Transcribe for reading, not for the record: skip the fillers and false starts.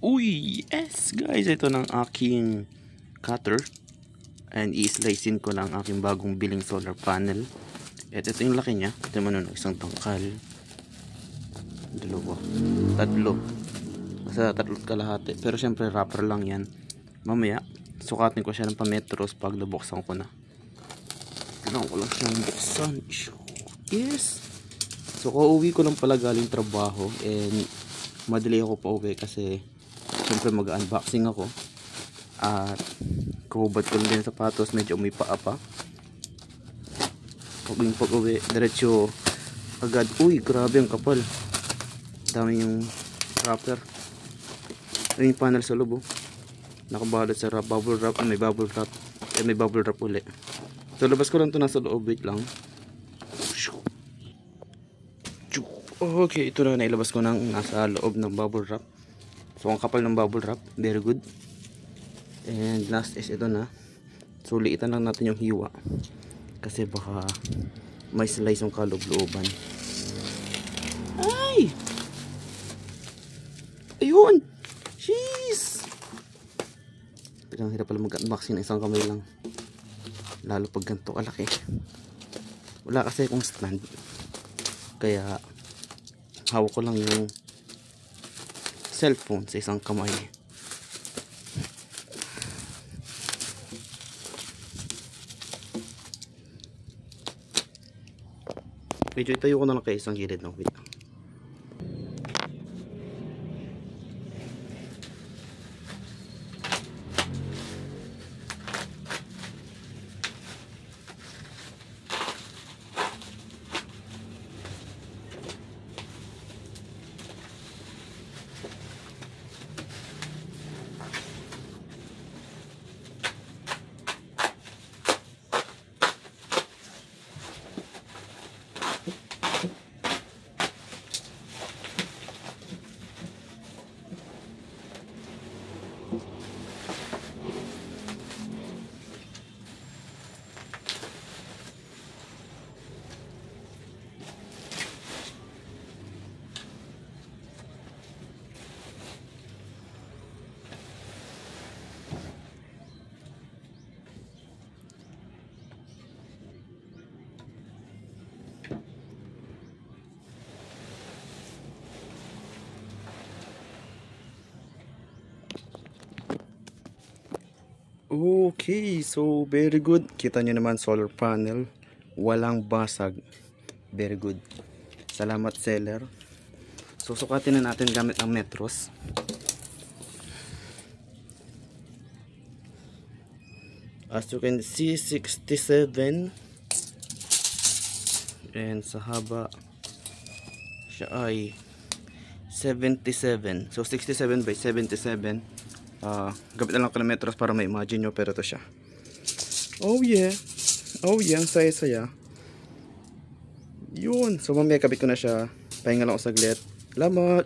Uy, yes guys, ito ng aking cutter and i-slicein ko lang aking bagong biling solar panel. At ito yung laki niya. Ito naman nun, isang tangkal, dalawa, tatlo, basta tatlo't kalahati. Pero syempre wrapper lang yan. Mamaya sukatin ko siya ng pametros pag nabuksan ko na. Kailangan ko lang siyang buksan. Yes. So kauwi ko lang pala galing trabaho and madali ako pa uwi kasi syempre mag-unboxing ako at kahubad ko lang din sapatos, medyo may paa pa. Pag uwi diretso agad. Uy, grabe ang kapal, dami yung wrapper. Yung panel sa loob, nakabalot sa bubble wrap. May bubble wrap, may bubble wrap ulit. So labas ko lang to nasa loob, wait lang. Okay, ito na, nailabas ko ng nasa loob ng bubble wrap. So ang kapal ng bubble wrap, very good. And last is ito na. So liitan lang natin yung hiwa kasi baka may slice yung kaloob-looban. Ay! Ayun! Jeez! Pero hirap pala mag-unboxing ng isang kamay lang, lalo pag ganito kalaki. Wala kasi akong stand, kaya hawak ko lang yung cellphone sa isang kamay. Medyo itayo ko na lang kayo isang gilid ng wait. Okay, so very good. Kita nyo naman, solar panel, walang basag. Very good. Salamat seller. So sukatin na natin gamit ang metros. As you can see, 67. And sa haba siya ay 77. So 67 by 77. Gamit na lang ko ng metros para ma-imagine nyo, pero ito siya. Oh yeah, ang saya-saya. Yun, so mamaya kabit ko na siya. Pahinga lang ako saglit. Salamat.